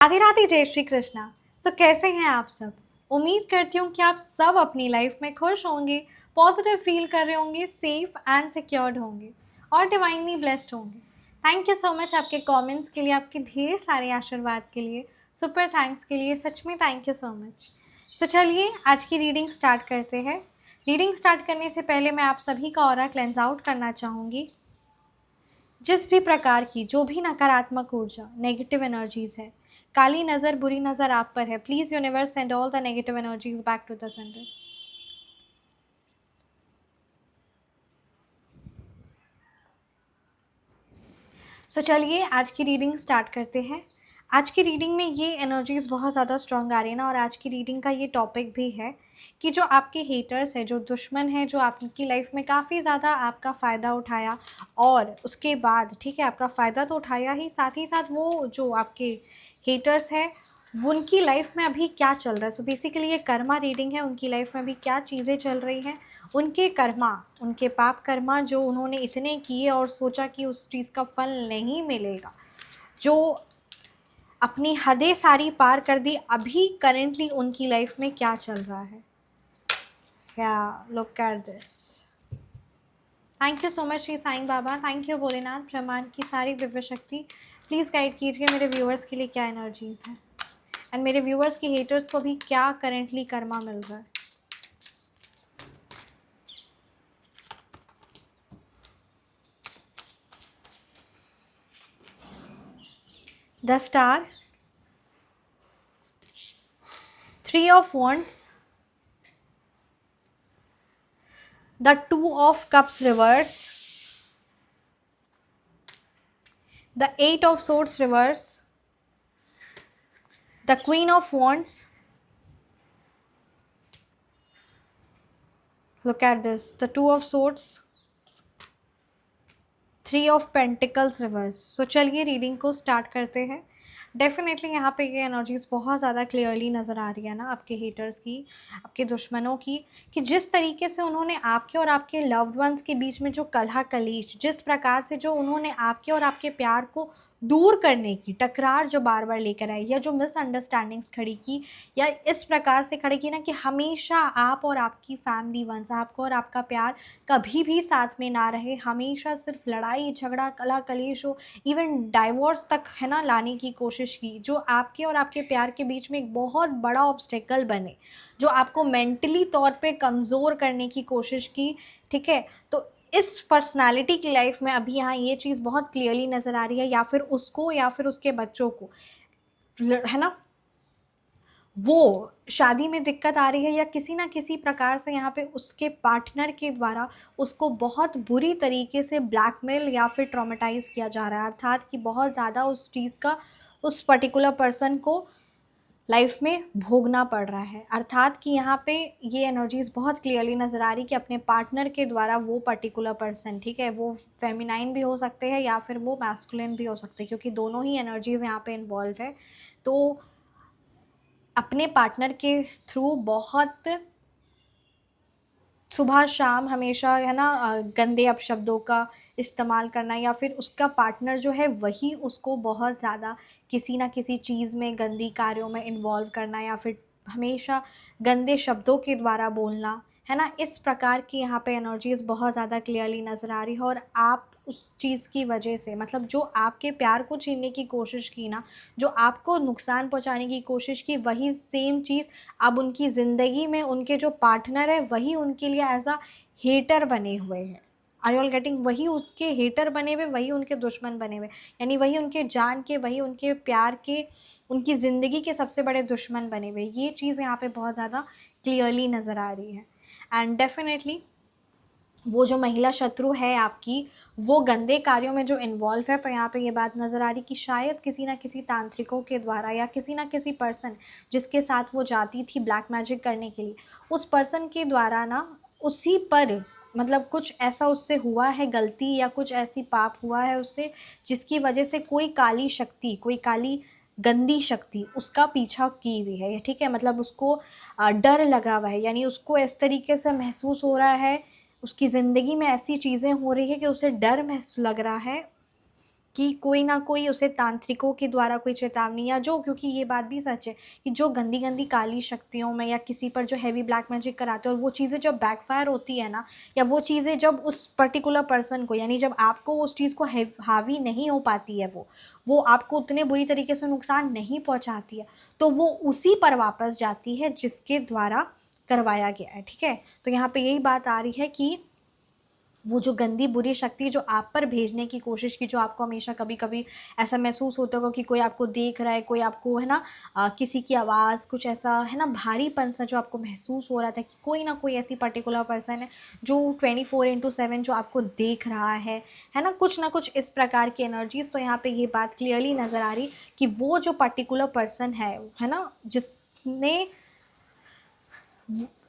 राधे राधे, जय श्री कृष्णा। कैसे हैं आप सब? उम्मीद करती हूँ कि आप सब अपनी लाइफ में खुश होंगे, पॉजिटिव फील कर रहे होंगे, सेफ एंड सिक्योर्ड होंगे और डिवाइनली ब्लेस्ड होंगे। थैंक यू सो मच आपके कमेंट्स के लिए, आपके ढेर सारे आशीर्वाद के लिए, सुपर थैंक्स के लिए। सच में थैंक यू सो मच। चलिए आज की रीडिंग स्टार्ट करते हैं। रीडिंग स्टार्ट करने से पहले मैं आप सभी का ऑरा क्लेंस आउट करना चाहूँगी। जिस भी प्रकार की जो भी नकारात्मक ऊर्जा, नेगेटिव एनर्जीज है, काली नज़र, बुरी नज़र आप पर है, please universe send all the negative energies back to the center. चलिए आज की रीडिंग स्टार्ट करते हैं। आज की रीडिंग में ये एनर्जीज़ बहुत ज़्यादा स्ट्रॉन्ग आ रही है ना, और आज की रीडिंग का ये टॉपिक भी है कि जो आपके हेटर्स है, जो दुश्मन है, जो आपकी लाइफ में काफ़ी ज़्यादा आपका फ़ायदा उठाया और उसके बाद ठीक है आपका फ़ायदा तो उठाया ही साथ वो जो आपके हेटर्स है उनकी लाइफ में अभी क्या चल रहा है। बेसिकली ये कर्मा रीडिंग है, उनकी लाइफ में अभी क्या चीज़ें चल रही हैं, उनके कर्मा, उनके पाप कर्मा जो उन्होंने इतने किए और सोचा कि उस चीज़ का फल नहीं मिलेगा, जो अपनी हदें सारी पार कर दी, अभी करेंटली उनकी लाइफ में क्या चल रहा है। Look at this. Thank you so much Shri Sai Baba, thank you Bholenath, ब्रह्मांड की सारी दिव्य शक्ति। प्लीज़ गाइड कीजिए मेरे व्यूअर्स के लिए क्या एनर्जीज है, एंड मेरे व्यूअर्स की हेटर्स को भी क्या करेंटली कर्मा मिल रहा है। The star, 3 of Wands, the 2 of Cups reverse, the 8 of Swords reverse, the Queen of Wands. Look at this, the 2 of Swords, 3 of Pentacles reverse. चलिए रीडिंग को स्टार्ट करते हैं। डेफिनेटली यहाँ पे ये एनर्जीज बहुत ज़्यादा क्लियरली नज़र आ रही है ना आपके हेटर्स की, आपके दुश्मनों की, कि जिस तरीके से उन्होंने आपके और आपके लव्ड वंस के बीच में जो कलह कलेश, जिस प्रकार से जो उन्होंने आपके और आपके प्यार को दूर करने की टकरार जो बार बार लेकर आई, या जो मिसअंडरस्टैंडिंग्स खड़ी की, या इस प्रकार से खड़ी की ना कि हमेशा आप और आपकी फैमिली वंस, आपको और आपका प्यार कभी भी साथ में ना रहे, हमेशा सिर्फ लड़ाई झगड़ा कलह कलेश हो, इवन डाइवोर्स तक है ना लाने की कोशिश की, जो आपके और आपके प्यार के बीच में एक बहुत बड़ा ऑब्स्टेकल बने, जो आपको मेंटली तौर पे कमज़ोर करने की कोशिश की। ठीक है, तो इस पर्सनालिटी की लाइफ में अभी यहाँ ये चीज़ बहुत क्लियरली नज़र आ रही है, या फिर उसको या फिर उसके बच्चों को है ना, वो शादी में दिक्कत आ रही है, या किसी ना किसी प्रकार से यहाँ पे उसके पार्टनर के द्वारा उसको बहुत बुरी तरीके से ब्लैकमेल या फिर ट्रॉमेटाइज़ किया जा रहा है, अर्थात कि बहुत ज़्यादा उस चीज़ का उस पर्टिकुलर पर्सन को लाइफ में भोगना पड़ रहा है। अर्थात कि यहाँ पे ये एनर्जीज़ बहुत क्लियरली नज़र आ रही कि अपने पार्टनर के द्वारा वो पर्टिकुलर पर्सन, ठीक है, वो फेमिनाइन भी हो सकते हैं या फिर वो मैस्कुलिन भी हो सकते हैं, क्योंकि दोनों ही एनर्जीज़ यहाँ पे इन्वॉल्व है। तो अपने पार्टनर के थ्रू बहुत सुबह शाम हमेशा है ना गंदे अपशब्दों का इस्तेमाल करना, या फिर उसका पार्टनर जो है वही उसको बहुत ज़्यादा किसी ना किसी चीज़ में गंदी कार्यों में इन्वॉल्व करना, या फिर हमेशा गंदे शब्दों के द्वारा बोलना, है ना। इस प्रकार की यहाँ पे एनर्जीज़ बहुत ज़्यादा क्लियरली नज़र आ रही है, और आप उस चीज़ की वजह से, मतलब जो आपके प्यार को छीनने की कोशिश की ना, जो आपको नुकसान पहुँचाने की कोशिश की, वही सेम चीज़ अब उनकी ज़िंदगी में उनके जो पार्टनर है वही उनके लिए एज अ हेटर बने हुए हैं। Are you all getting? वही उसके हेटर बने हुए, वही उनके दुश्मन बने हुए, यानी वही उनके जान के, वही उनके प्यार के, उनकी ज़िंदगी के सबसे बड़े दुश्मन बने हुए। ये चीज़ यहाँ पे बहुत ज़्यादा क्लियरली नज़र आ रही है। एंड डेफिनेटली वो जो महिला शत्रु है आपकी, वो गंदे कार्यों में जो इन्वॉल्व है, तो यहाँ पे ये बात नज़र आ रही कि शायद किसी ना किसी तांत्रिकों के द्वारा, या किसी ना किसी पर्सन जिसके साथ वो जाती थी ब्लैक मैजिक करने के लिए, उस पर्सन के द्वारा ना उसी पर, मतलब कुछ ऐसा उससे हुआ है गलती, या कुछ ऐसी पाप हुआ है उससे, जिसकी वजह से कोई काली शक्ति, कोई काली गंदी शक्ति उसका पीछा की हुई है। ठीक है, मतलब उसको डर लगा हुआ है, यानी उसको इस तरीके से महसूस हो रहा है, उसकी ज़िंदगी में ऐसी चीज़ें हो रही है कि उसे डर महसूस लग रहा है कि कोई ना कोई उसे तांत्रिकों के द्वारा कोई चेतावनी या जो, क्योंकि ये बात भी सच है कि जो गंदी गंदी काली शक्तियों में या किसी पर जो हैवी ब्लैक मैजिक कराते हैं और वो चीज़ें जब बैकफायर होती है ना, या वो चीज़ें जब उस पर्टिकुलर पर्सन को, यानी जब आपको उस चीज़ को हावी नहीं हो पाती है, वो आपको उतने बुरी तरीके से नुकसान नहीं पहुंचाती है, तो वो उसी पर वापस जाती है जिसके द्वारा करवाया गया है। ठीक है, तो यहाँ पे यही बात आ रही है कि वो जो गंदी बुरी शक्ति जो आप पर भेजने की कोशिश की, जो आपको हमेशा कभी कभी ऐसा महसूस होता होगा कि कोई आपको देख रहा है, कोई आपको है ना किसी की आवाज़, कुछ ऐसा है ना भारीपन सा जो आपको महसूस हो रहा था कि कोई ना कोई ऐसी पर्टिकुलर पर्सन है जो 24/7 जो आपको देख रहा है ना कुछ इस प्रकार की एनर्जीज। तो यहाँ पे ये बात क्लियरली नज़र आ रही कि वो जो पर्टिकुलर पर्सन है ना, जिसने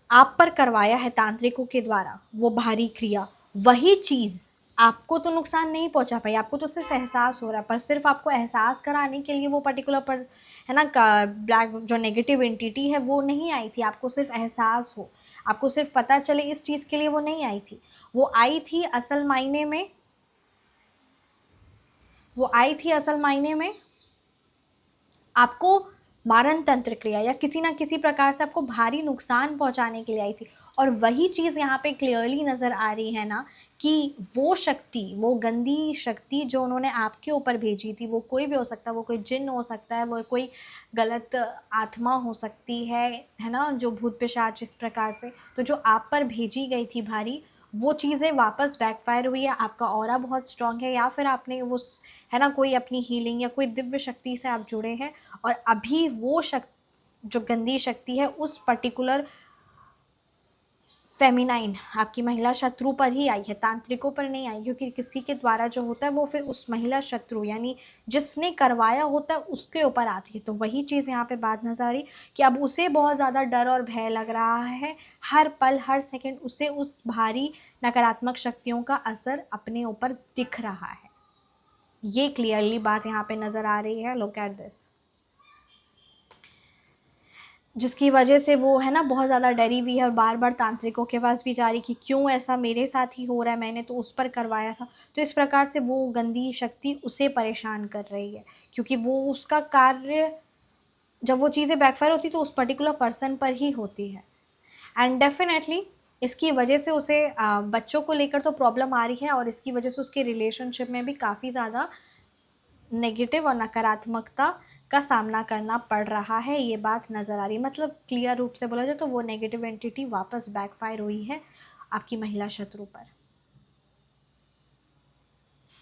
आप पर करवाया है तांत्रिकों के द्वारा वो भारी क्रिया, वही चीज़ आपको तो नुकसान नहीं पहुंचा पाई, आपको तो सिर्फ एहसास हो रहा है, पर सिर्फ आपको एहसास कराने के लिए वो पर्टिकुलर पर है ना ब्लैक जो नेगेटिव एंटिटी है वो नहीं आई थी, आपको सिर्फ एहसास हो, आपको सिर्फ पता चले इस चीज़ के लिए वो नहीं आई थी। वो आई थी असल मायने में, वो आई थी असल मायने में आपको मारण तंत्र क्रिया या किसी ना किसी प्रकार से आपको भारी नुकसान पहुंचाने के लिए आई थी। और वही चीज़ यहाँ पे क्लियरली नज़र आ रही है ना कि वो शक्ति, वो गंदी शक्ति जो उन्होंने आपके ऊपर भेजी थी, वो कोई भी हो सकता है, वो कोई जिन्न हो सकता है, वो कोई गलत आत्मा हो सकती है ना, जो भूत पिशाच इस प्रकार से, तो जो आप पर भेजी गई थी भारी, वो चीज़ें वापस बैकफायर हुई है। आपका ऑरा बहुत स्ट्रांग है, या फिर आपने उस है ना कोई अपनी हीलिंग या कोई दिव्य शक्ति से आप जुड़े हैं, और अभी वो शक्ति जो गंदी शक्ति है उस पर्टिकुलर फेमिनाइन आपकी महिला शत्रु पर ही आई है, तांत्रिकों पर नहीं आई, क्योंकि किसी के द्वारा जो होता है वो फिर उस महिला शत्रु यानी जिसने करवाया होता है उसके ऊपर आती है। तो वही चीज़ यहाँ पे बात नजर आ रही कि अब उसे बहुत ज़्यादा डर और भय लग रहा है, हर पल हर सेकंड उसे उस भारी नकारात्मक शक्तियों का असर अपने ऊपर दिख रहा है। ये क्लियरली बात यहाँ पे नज़र आ रही है। लुक एट दिस, जिसकी वजह से वो है ना बहुत ज़्यादा डरी हुई है और बार बार तांत्रिकों के पास भी जा रही कि क्यों ऐसा मेरे साथ ही हो रहा है, मैंने तो उस पर करवाया था। तो इस प्रकार से वो गंदी शक्ति उसे परेशान कर रही है, क्योंकि वो उसका कार्य, जब वो चीज़ें बैकफायर होती तो उस पर्टिकुलर पर्सन पर ही होती है। एंड डेफिनेटली इसकी वजह से उसे बच्चों को लेकर तो प्रॉब्लम आ रही है, और इसकी वजह से उसके रिलेशनशिप में भी काफ़ी ज़्यादा नेगेटिव और नकारात्मकता का सामना करना पड़ रहा है। ये बात नज़र आ रही है, मतलब क्लियर रूप से बोला जाए तो वो नेगेटिव एंटिटी वापस बैकफायर हुई है आपकी महिला शत्रु पर,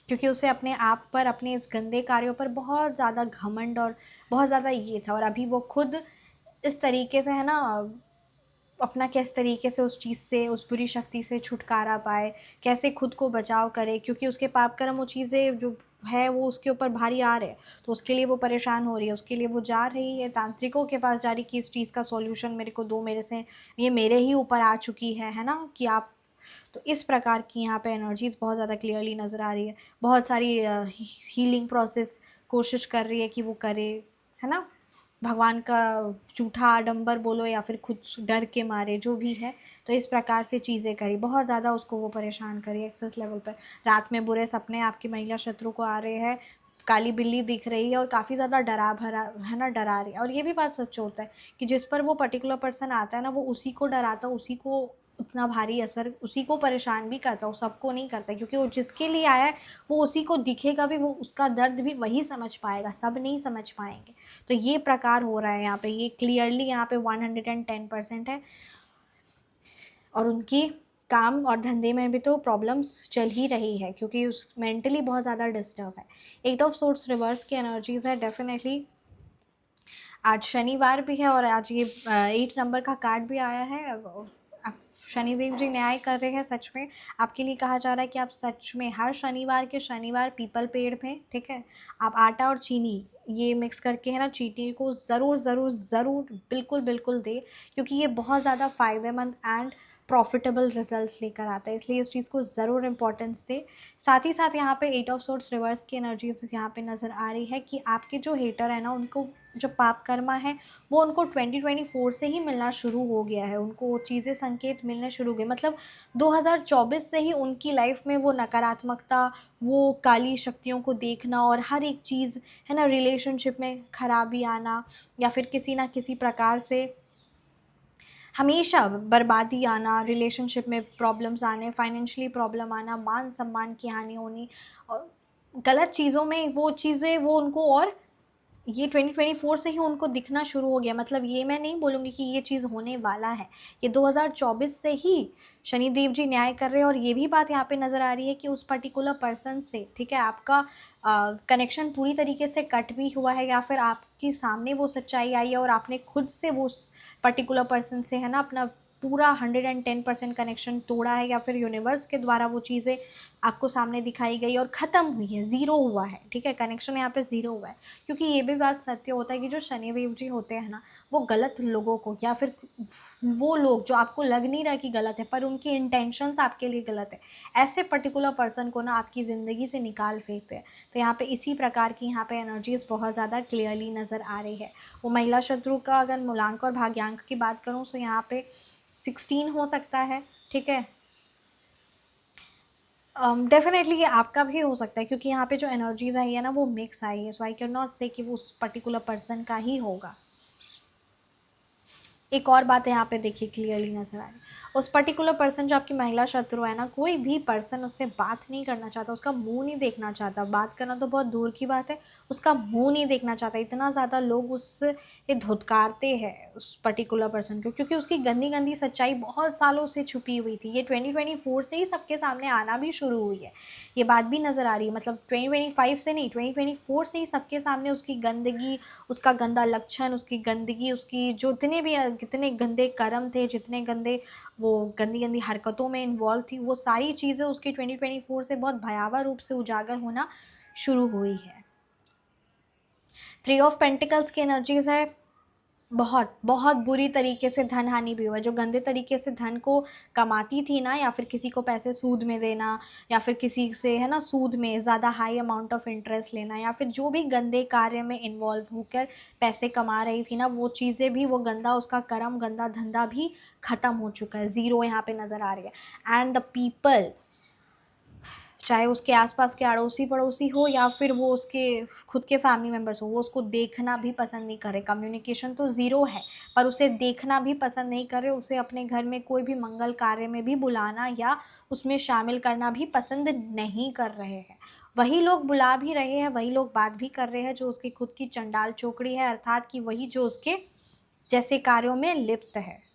क्योंकि उसे अपने आप पर, अपने इस गंदे कार्यों पर बहुत ज़्यादा घमंड और बहुत ज़्यादा ये था, और अभी वो खुद इस तरीके से है ना अपना किस तरीके से उस चीज़ से, उस बुरी शक्ति से छुटकारा पाए, कैसे खुद को बचाव करे, क्योंकि उसके पाप कर्म वो चीज़ें जो है वो उसके ऊपर भारी आ रहे हैं, तो उसके लिए वो परेशान हो रही है, उसके लिए वो जा रही है तांत्रिकों के पास, जा रही कि इस चीज़ का सॉल्यूशन मेरे को दो, मेरे से ये मेरे ही ऊपर आ चुकी है ना कि आप। तो इस प्रकार की यहाँ पे एनर्जीज बहुत ज़्यादा क्लियरली नज़र आ रही है। बहुत सारी हीलिंग प्रोसेस कोशिश कर रही है कि वो करे, है ना, भगवान का झूठा आडंबर बोलो या फिर खुद डर के मारे जो भी है, तो इस प्रकार से चीज़ें करी, बहुत ज़्यादा उसको वो परेशान करी एक्सेस लेवल पर। रात में बुरे सपने आपकी महिला शत्रु को आ रहे हैं, काली बिल्ली दिख रही है और काफ़ी ज़्यादा डरा भरा है ना, डरा रही है। और ये भी बात सच होता है कि जिस पर वो पर्टिकुलर पर्सन आता है ना, वो उसी को डराता, उसी को उतना भारी असर, उसी को परेशान भी करता, वो सबको नहीं करता, क्योंकि वो जिसके लिए आया है वो उसी को दिखेगा भी, वो उसका दर्द भी वही समझ पाएगा, सब नहीं समझ पाएंगे। तो ये प्रकार हो रहा है यहाँ पे, ये क्लियरली यहाँ पे 110% है। और उनकी काम और धंधे में भी तो प्रॉब्लम्स चल ही रही है, क्योंकि उस मेंटली बहुत ज़्यादा डिस्टर्ब है। 8 ऑफ सोर्ट्स रिवर्स की एनर्जीज है। डेफिनेटली आज शनिवार भी है और आज ये 8 नंबर का कार्ड भी आया है। शनिदेव जी न्याय कर रहे हैं सच में। आपके लिए कहा जा रहा है कि आप सच में हर शनिवार के शनिवार पीपल पेड़ में, ठीक है, आप आटा और चीनी ये मिक्स करके है ना चीनी को ज़रूर ज़रूर ज़रूर बिल्कुल बिल्कुल दे, क्योंकि ये बहुत ज़्यादा फ़ायदेमंद एंड प्रॉफिटेबल रिजल्ट्स लेकर आता है, इसलिए इस चीज़ को ज़रूर इम्पोर्टेंस दे। साथ ही साथ यहाँ पे 8 ऑफ सोर्ड्स रिवर्स की एनर्जीज यहाँ पे नज़र आ रही है कि आपके जो हेटर है ना, उनको जो पाप कर्मा है वो उनको 2024 से ही मिलना शुरू हो गया है, उनको वो चीज़ें संकेत मिलने शुरू हो गए, मतलब 2024 से ही उनकी लाइफ में वो नकारात्मकता, वो काली शक्तियों को देखना और हर एक चीज़ है ना, रिलेशनशिप में खराबी आना या फिर किसी ना किसी प्रकार से हमेशा बर्बादी आना, रिलेशनशिप में प्रॉब्लम्स आने, फाइनेंशियली प्रॉब्लम आना, मान सम्मान की हानि होनी और गलत चीज़ों में वो चीज़ें वो उनको, और ये 2024 से ही उनको दिखना शुरू हो गया। मतलब ये मैं नहीं बोलूँगी कि ये चीज़ होने वाला है, ये 2024 से ही शनिदेव जी न्याय कर रहे हैं। और ये भी बात यहाँ पे नज़र आ रही है कि उस पर्टिकुलर पर्सन से, ठीक है, आपका कनेक्शन पूरी तरीके से कट भी हुआ है या फिर आपके सामने वो सच्चाई आई है और आपने खुद से वो उस पर्टिकुलर पर्सन से है ना अपना पूरा 110% कनेक्शन तोड़ा है, या फिर यूनिवर्स के द्वारा वो चीज़ें आपको सामने दिखाई गई और ख़त्म हुई है, ज़ीरो हुआ है, ठीक है, कनेक्शन यहाँ पे ज़ीरो हुआ है। क्योंकि ये भी बात सत्य होता है कि जो शनिदेव जी होते हैं ना, वो गलत लोगों को या फिर वो लोग जो आपको लग नहीं रहा कि गलत है पर उनकी इंटेंशंस आपके लिए गलत है, ऐसे पर्टिकुलर पर्सन को ना आपकी ज़िंदगी से निकाल फेंकते हैं। तो यहाँ पे इसी प्रकार की यहाँ पे एनर्जीज बहुत ज़्यादा क्लियरली नज़र आ रही है। वो महिला शत्रु का अगर मूलांक और भाग्यांक की बात करूँ तो यहाँ पे 16 हो सकता है, ठीक है। डेफिनेटली ये आपका भी हो सकता है क्योंकि यहाँ पे जो एनर्जीज आई है ना वो मिक्स आई है, सो आई कैन नॉट से कि वो उस पर्टिकुलर पर्सन का ही होगा। एक और बात यहाँ पे देखिए क्लियरली नजर आ रही है, उस पर्टिकुलर पर्सन जो आपकी महिला शत्रु है ना, कोई भी पर्सन उससे बात नहीं करना चाहता, उसका मुंह नहीं देखना चाहता, बात करना तो बहुत दूर की बात है, उसका मुंह नहीं देखना चाहता। इतना ज़्यादा लोग उससे धुतकारते हैं उस पर्टिकुलर पर्सन को, क्योंकि उसकी गंदी गंदी सच्चाई बहुत सालों से छुपी हुई थी। ये 2024 से ही सबके सामने आना भी शुरू हुई है, ये बात भी नज़र आ रही है। मतलब 2025 से नहीं, 2024 से ही सबके सामने उसकी गंदगी, उसका गंदा लक्षण, उसकी गंदगी, उसकी जो जितने भी कितने गंदे कर्म थे, जितने गंदे वो गंदी गंदी हरकतों में इन्वॉल्व थी, वो सारी चीज़ें उसकी 2024 से बहुत भयावह रूप से उजागर होना शुरू हुई है। 3 ऑफ पेंटिकल्स की एनर्जीज है, बहुत बहुत बुरी तरीके से धन हानि भी हुआ, जो गंदे तरीके से धन को कमाती थी ना, या फिर किसी को पैसे सूद में देना, या फिर किसी से है ना सूद में ज़्यादा हाई अमाउंट ऑफ इंटरेस्ट लेना, या फिर जो भी गंदे कार्य में इन्वॉल्व होकर पैसे कमा रही थी ना, वो चीज़ें भी, वो गंदा उसका कर्म, गंदा धंधा भी ख़त्म हो चुका है, ज़ीरो यहाँ पे नज़र आ रही है। एंड द पीपल, चाहे उसके आसपास के अड़ोसी पड़ोसी हो या फिर वो उसके खुद के फैमिली मेम्बर्स हो, वो उसको देखना भी पसंद नहीं कर रहे। कम्युनिकेशन तो ज़ीरो है, पर उसे देखना भी पसंद नहीं कर रहे, उसे अपने घर में कोई भी मंगल कार्य में भी बुलाना या उसमें शामिल करना भी पसंद नहीं कर रहे हैं। वही लोग बुला भी रहे हैं, वही लोग बात भी कर रहे हैं जो उसकी खुद की चंडाल चोकड़ी है, अर्थात कि वही जो उसके जैसे कार्यों में लिप्त है।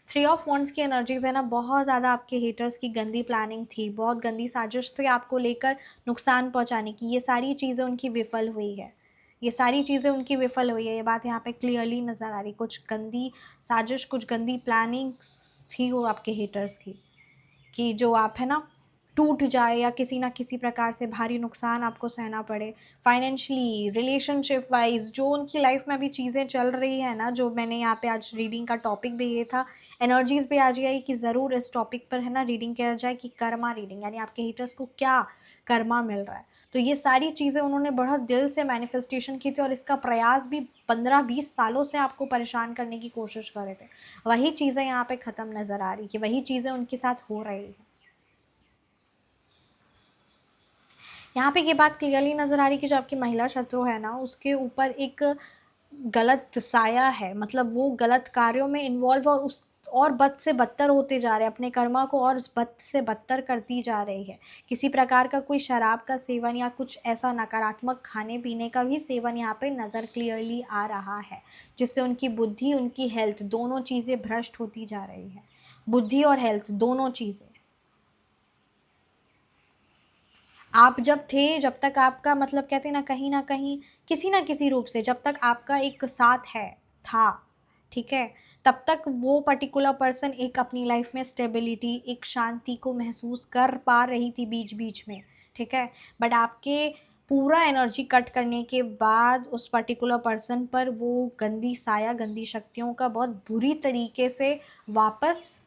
3 ऑफ वॉन्ड्स की एनर्जीज है ना, बहुत ज़्यादा आपके हेटर्स की गंदी प्लानिंग थी, बहुत गंदी साजिश थी आपको लेकर नुकसान पहुंचाने की, ये सारी चीज़ें उनकी विफल हुई है, ये सारी चीज़ें उनकी विफल हुई है, ये बात यहाँ पे क्लियरली नज़र आ रही। कुछ गंदी साजिश, कुछ गंदी प्लानिंग थी वो आपके हेटर्स की, कि जो आप है ना टूट जाए या किसी ना किसी प्रकार से भारी नुकसान आपको सहना पड़े, फाइनेंशियली, रिलेशनशिप वाइज, जो उनकी लाइफ में अभी चीज़ें चल रही है ना, जो मैंने यहाँ पे आज रीडिंग का टॉपिक भी ये था, एनर्जीज भी आज यही कि ज़रूर इस टॉपिक पर है ना रीडिंग किया जाए कि कर्मा रीडिंग, यानी आपके हीटर्स को क्या कर्मा मिल रहा है। तो ये सारी चीज़ें उन्होंने बहुत दिल से मैनिफेस्टेशन की थी और इसका प्रयास भी 15-20 सालों से आपको परेशान करने की कोशिश कर रहे थे, वही चीज़ें यहाँ पे ख़त्म नज़र आ रही कि वही चीज़ें उनके साथ हो रही है। यहाँ पे ये बात क्लियरली नज़र आ रही कि जो आपकी महिला शत्रु है ना, उसके ऊपर एक गलत साया है, मतलब वो गलत कार्यों में इन्वॉल्व और उस और बद से बदतर होते जा रहे हैं, अपने कर्मा को और उस बद से बदतर करती जा रही है। किसी प्रकार का कोई शराब का सेवन या कुछ ऐसा नकारात्मक खाने पीने का भी सेवन यहाँ पे नज़र क्लियरली आ रहा है, जिससे उनकी बुद्धि, उनकी हेल्थ, दोनों चीज़ें भ्रष्ट होती जा रही है। बुद्धि और हेल्थ दोनों चीज़ें। आप जब थे, जब तक आपका मतलब कहते हैं ना कहीं किसी ना किसी रूप से जब तक आपका एक साथ है था, ठीक है, तब तक वो पर्टिकुलर पर्सन एक अपनी लाइफ में स्टेबिलिटी, एक शांति को महसूस कर पा रही थी बीच बीच में, ठीक है। बट आपके पूरा एनर्जी कट करने के बाद उस पर्टिकुलर पर्सन पर वो गंदी साया, गंदी शक्तियों का बहुत बुरी तरीके से वापस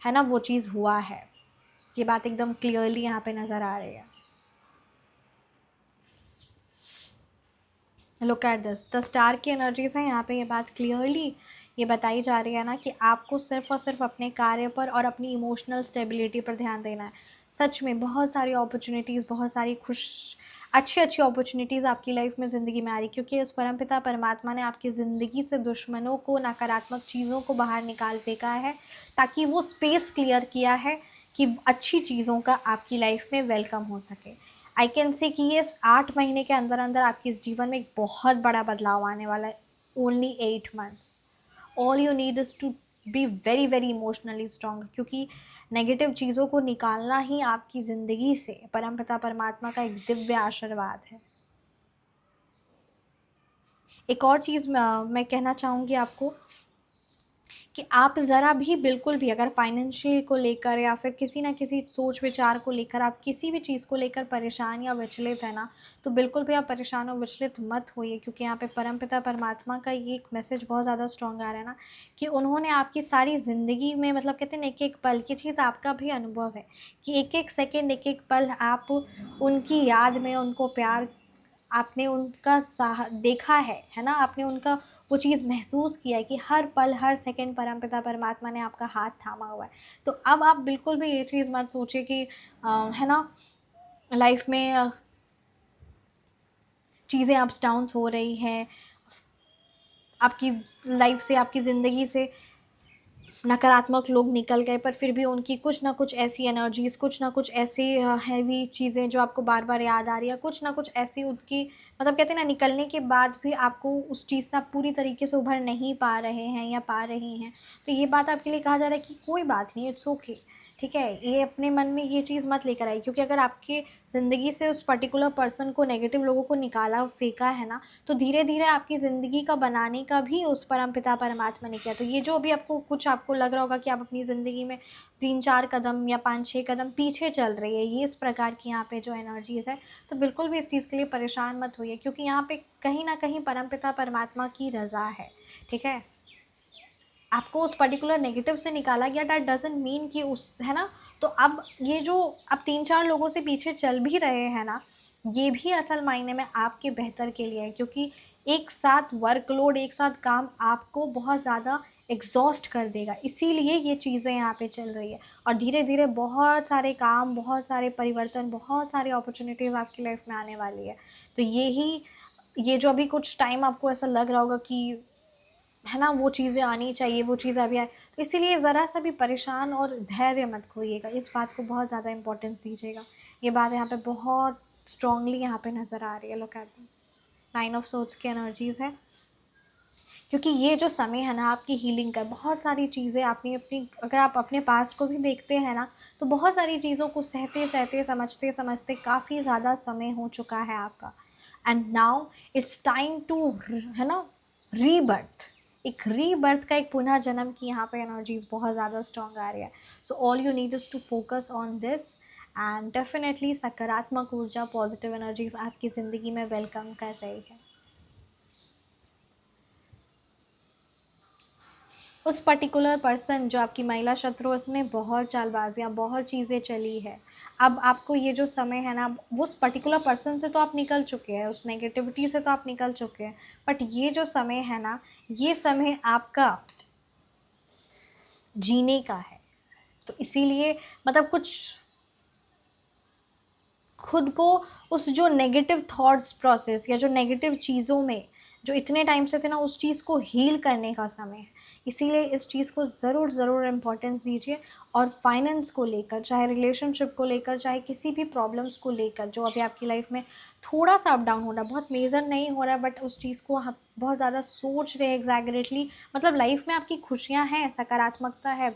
है ना, वो चीज़ हुआ है। ये बात एकदम क्लियरली यहाँ पे नज़र आ रही है। Look at this, the star की एनर्जीज है यहाँ पे। ये बात क्लियरली ये बताई जा रही है ना कि आपको सिर्फ और सिर्फ अपने कार्य पर और अपनी इमोशनल स्टेबिलिटी पर ध्यान देना है। सच में बहुत सारी अपॉर्चुनिटीज़, बहुत सारी अच्छी अच्छी अपॉर्चुनिटीज़ आपकी लाइफ में ज़िंदगी में आ रही, क्योंकि उस परमपिता परमात्मा ने आपकी ज़िंदगी से दुश्मनों को, नकारात्मक चीज़ों को बाहर निकाल फेंका है, ताकि वो स्पेस क्लियर किया है कि अच्छी चीज़ों का आपकी लाइफ में वेलकम हो सके। आई कैन से कि ये 8 महीने के अंदर अंदर आपके इस जीवन में एक बहुत बड़ा बदलाव आने वाला है। Only 8 months, all you need is to be very very emotionally strong, क्योंकि नेगेटिव चीज़ों को निकालना ही आपकी ज़िंदगी से परमपिता परमात्मा का एक दिव्य आशीर्वाद है। एक और चीज़ मैं कहना चाहूँगी आपको कि आप ज़रा भी, बिल्कुल भी, अगर फाइनेंशियल को लेकर या फिर किसी ना किसी सोच विचार को लेकर आप किसी भी चीज़ को लेकर परेशान या विचलित है ना, तो बिल्कुल भी आप परेशान और विचलित मत होइए, क्योंकि यहाँ पे परमपिता परमात्मा का ये एक मैसेज बहुत ज़्यादा स्ट्रॉन्ग आ रहा है ना, कि उन्होंने आपकी सारी ज़िंदगी में, मतलब कहते हैं एक एक पल की चीज़ आपका भी अनुभव है, कि एक एक सेकेंड, एक एक पल आप उनकी याद में, उनको प्यार, आपने उनका देखा है ना, आपने उनका वो चीज़ महसूस किया है कि हर पल हर सेकंड परमपिता परमात्मा ने आपका हाथ थामा हुआ है। तो अब आप बिल्कुल भी ये चीज़ मत सोचिए कि है ना, लाइफ में चीज़ें अप्स डाउन्स हो रही हैं, आपकी लाइफ से, आपकी ज़िंदगी से नकारात्मक लोग निकल गए, पर फिर भी उनकी कुछ ना कुछ ऐसी एनर्जीज़, कुछ ना कुछ ऐसी हैवी चीज़ें जो आपको बार बार याद आ रही है, कुछ ना कुछ ऐसी उनकी, मतलब कहते हैं ना, निकलने के बाद भी आपको उस चीज़ से आप पूरी तरीके से उभर नहीं पा रहे हैं या पा रही हैं। तो ये बात आपके लिए कहा जा रहा है कि कोई बात नहीं, इट्स ओके, ठीक है। ये अपने मन में ये चीज़ मत लेकर आई, क्योंकि अगर आपके ज़िंदगी से उस पर्टिकुलर पर्सन को, नेगेटिव लोगों को निकाला, फेंका है ना, तो धीरे धीरे आपकी ज़िंदगी का बनाने का भी उस परमपिता परमात्मा ने किया। तो ये जो अभी आपको लग रहा होगा कि आप अपनी ज़िंदगी में 3-4 कदम या 5-6 कदम पीछे चल रही है, ये इस प्रकार की यहाँ पे जो एनर्जीज़ है, तो बिल्कुल भी इस चीज़ के लिए परेशान मत होइए, क्योंकि यहाँ पे कहीं ना कहीं परमपिता परमात्मा की रज़ा है, ठीक है। आपको उस पर्टिकुलर नेगेटिव से निकाला गया, दैट डजंट मीन कि उस, है ना, तो अब ये जो अब 3-4 लोगों से पीछे चल भी रहे हैं ना, ये भी असल मायने में आपके बेहतर के लिए है, क्योंकि एक साथ वर्कलोड, एक साथ काम आपको बहुत ज़्यादा एग्जॉस्ट कर देगा, इसीलिए ये चीज़ें यहाँ पे चल रही है। और धीरे धीरे बहुत सारे काम, बहुत सारे परिवर्तन, बहुत सारी अपॉर्चुनिटीज़ आपकी लाइफ में आने वाली है। तो ये जो अभी कुछ टाइम आपको ऐसा लग रहा होगा कि, है ना, वो चीज़ें आनी चाहिए, वो चीज़ अभी आए, तो इसीलिए ज़रा सा भी परेशान और धैर्य मत खोइएगा, इस बात को बहुत ज़्यादा इंपॉर्टेंस दीजिएगा। ये बात यहाँ पे बहुत स्ट्रांगली यहाँ पे नज़र आ रही है। Look at this, 9 of swords की एनर्जीज़ है, क्योंकि ये जो समय है ना आपकी हीलिंग का, बहुत सारी चीज़ें आपने अपनी, अगर आप अपने पास्ट को भी देखते हैं ना, तो बहुत सारी चीज़ों को सहते सहते, समझते समझते काफ़ी ज़्यादा समय हो चुका है आपका। And now it's time to, है ना, रीबर्थ, एक रीबर्थ का, एक पुनः जन्म की यहाँ पे एनर्जीज बहुत ज़्यादा स्ट्रॉन्ग आ रही है। So all you need is to focus on this, and definitely सकारात्मक ऊर्जा, पॉजिटिव एनर्जीज आपकी ज़िंदगी में वेलकम कर रही है। उस पर्टिकुलर पर्सन जो आपकी महिला शत्रु, उसमें बहुत चालबाजियाँ, बहुत चीज़ें चली है। अब आपको ये जो समय है ना, वो उस पर्टिकुलर पर्सन से तो आप निकल चुके हैं, उस नेगेटिविटी से तो आप निकल चुके हैं, बट ये जो समय है ना, ये समय आपका जीने का है। तो इसीलिए, मतलब कुछ खुद को उस जो नेगेटिव थॉट्स प्रोसेस या जो नेगेटिव चीज़ों में जो इतने टाइम से थे ना, उस चीज़ को हील करने का समय है। इसीलिए इस चीज़ को ज़रूर ज़रूर इम्पोर्टेंस दीजिए। और फाइनेंस को लेकर, चाहे रिलेशनशिप को लेकर, चाहे किसी भी प्रॉब्लम्स को लेकर जो अभी आपकी लाइफ में थोड़ा सा अप डाउन हो रहा है, बहुत मेजर नहीं हो रहा है, बट उस चीज़ को आप बहुत ज़्यादा सोच रहे हैं एग्जैगरेटली, मतलब लाइफ में आपकी खुशियाँ हैं, सकारात्मकता है,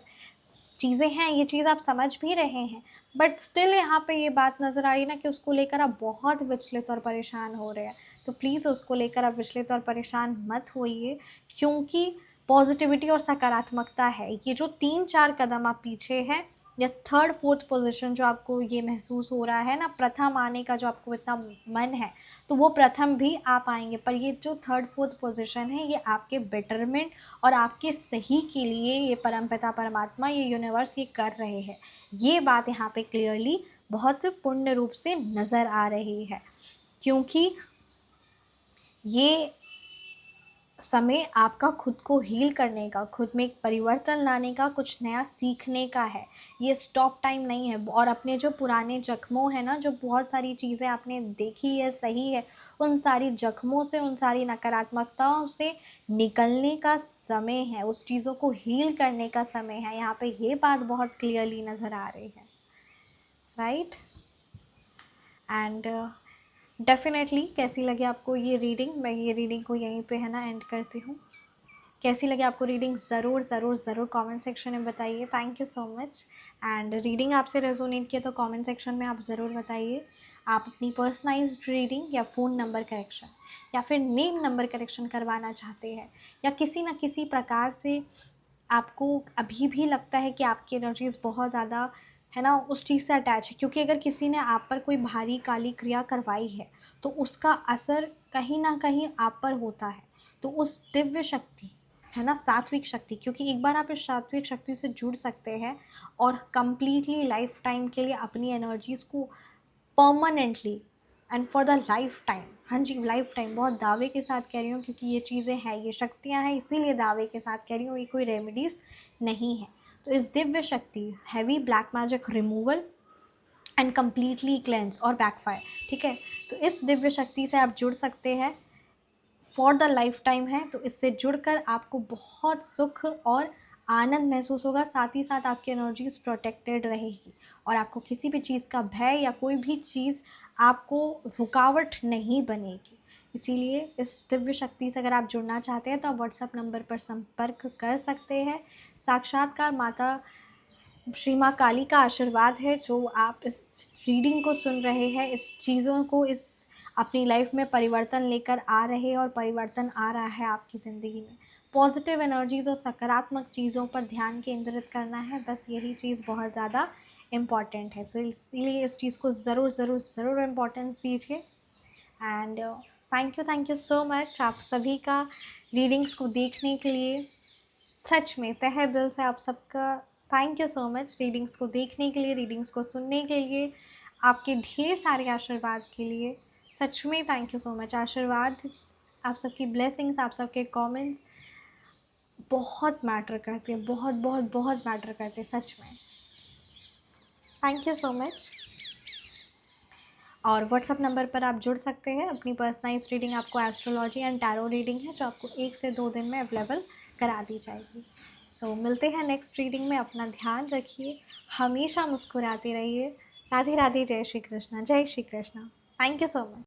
चीज़ें हैं, ये चीज़ आप समझ भी रहे हैं, बट स्टिल यहाँ पे ये बात नज़र आ रही है ना कि उसको लेकर आप बहुत विचलित और परेशान हो रहे हैं। तो प्लीज़ उसको लेकर आप विचलित और परेशान मत होइए, क्योंकि पॉजिटिविटी और सकारात्मकता है। ये जो 3-4 कदम आप पीछे हैं, या थर्ड फोर्थ पोजीशन जो आपको ये महसूस हो रहा है ना, प्रथम आने का जो आपको इतना मन है, तो वो प्रथम भी आ पाएंगे। पर ये जो थर्ड फोर्थ पोजीशन है, ये आपके बेटरमेंट और आपके सही के लिए ये परमपिता परमात्मा, ये यूनिवर्स ये कर रहे हैं। ये बात यहाँ पे क्लियरली बहुत पूर्ण रूप से नज़र आ रही है, क्योंकि ये समय आपका खुद को हील करने का, खुद में एक परिवर्तन लाने का, कुछ नया सीखने का है। ये स्टॉप टाइम नहीं है। और अपने जो पुराने जख्मों हैं ना, जो बहुत सारी चीज़ें आपने देखी है, सही है, उन सारी जख्मों से, उन सारी नकारात्मकताओं से निकलने का समय है, उस चीज़ों को हील करने का समय है। यहाँ पे ये बात बहुत क्लियरली नज़र आ रही है, राइट। एंड डेफिनेटली कैसी लगी आपको ये रीडिंग, मैं ये रीडिंग को यहीं पे है ना एंड करती हूँ। कैसी लगी आपको रीडिंग, ज़रूर ज़रूर ज़रूर कमेंट सेक्शन में बताइए। Thank you so much. And reading आपसे रेजोनेट किया तो कमेंट सेक्शन में आप ज़रूर बताइए। आप अपनी पर्सनलाइज्ड रीडिंग या फ़ोन नंबर करेक्शन या फिर नेम नंबर करेक्शन करवाना चाहते हैं, या किसी न किसी प्रकार से आपको अभी भी लगता है कि आपकी एनर्जीज़ बहुत ज़्यादा है ना उस चीज़ से अटैच है, क्योंकि अगर किसी ने आप पर कोई भारी काली क्रिया करवाई है तो उसका असर कहीं ना कहीं आप पर होता है। तो उस दिव्य शक्ति है ना, सात्विक शक्ति, क्योंकि एक बार आप इस सात्विक शक्ति से जुड़ सकते हैं और कंप्लीटली लाइफ टाइम के लिए अपनी एनर्जीज़ को permanently and for the life time, हाँ जी लाइफ टाइम, बहुत दावे के साथ कह रही हूँ क्योंकि ये चीज़ें हैं, ये शक्तियाँ हैं, इसीलिए दावे के साथ कह रही हूँ, ये कोई रेमेडीज़ नहीं है। तो इस दिव्य शक्ति heavy black magic removal and completely cleanse और बैकफायर, ठीक है, तो इस दिव्य शक्ति से आप जुड़ सकते हैं, फॉर द लाइफ टाइम है। तो इससे जुड़कर आपको बहुत सुख और आनंद महसूस होगा, साथ ही साथ आपकी एनर्जीज प्रोटेक्टेड रहेगी और आपको किसी भी चीज़ का भय या कोई भी चीज़ आपको रुकावट नहीं बनेगी। इसीलिए इस दिव्य शक्ति से अगर आप जुड़ना चाहते हैं तो आप व्हाट्सएप नंबर पर संपर्क कर सकते हैं। साक्षात्कार माता श्री माँ काली का आशीर्वाद है जो आप इस रीडिंग को सुन रहे हैं, इस चीज़ों को, इस अपनी लाइफ में परिवर्तन लेकर आ रहे हैं और परिवर्तन आ रहा है आपकी ज़िंदगी में। पॉजिटिव एनर्जीज़ और सकारात्मक चीज़ों पर ध्यान केंद्रित करना है, बस यही चीज़ बहुत ज़्यादा इम्पॉर्टेंट है। सो इसीलिए इस चीज़ को ज़रूर ज़रूर ज़रूर इम्पोर्टेंस दीजिए। And thank you so much आप सभी का रीडिंग्स को देखने के लिए। सच में तहे दिल से आप सबका thank you so much readings को देखने के लिए, रीडिंग्स को सुनने के लिए, आपके ढेर सारे आशीर्वाद के लिए। सच में थैंक यू सो मच। आशीर्वाद, आप सबकी ब्लेसिंग्स, आप सबके कमेंट्स बहुत मैटर करते हैं, बहुत बहुत बहुत मैटर करते हैं सच में। Thank you so much. और व्हाट्सअप नंबर पर आप जुड़ सकते हैं। अपनी पर्सनलाइज्ड रीडिंग आपको एस्ट्रोलॉजी एंड टैरो रीडिंग है जो आपको 1 से 2 दिन में अवेलेबल करा दी जाएगी। सो मिलते हैं नेक्स्ट रीडिंग में। अपना ध्यान रखिए, हमेशा मुस्कुराते रहिए। राधे राधे, जय श्री कृष्णा, जय Shri Krishna. Thank you so much.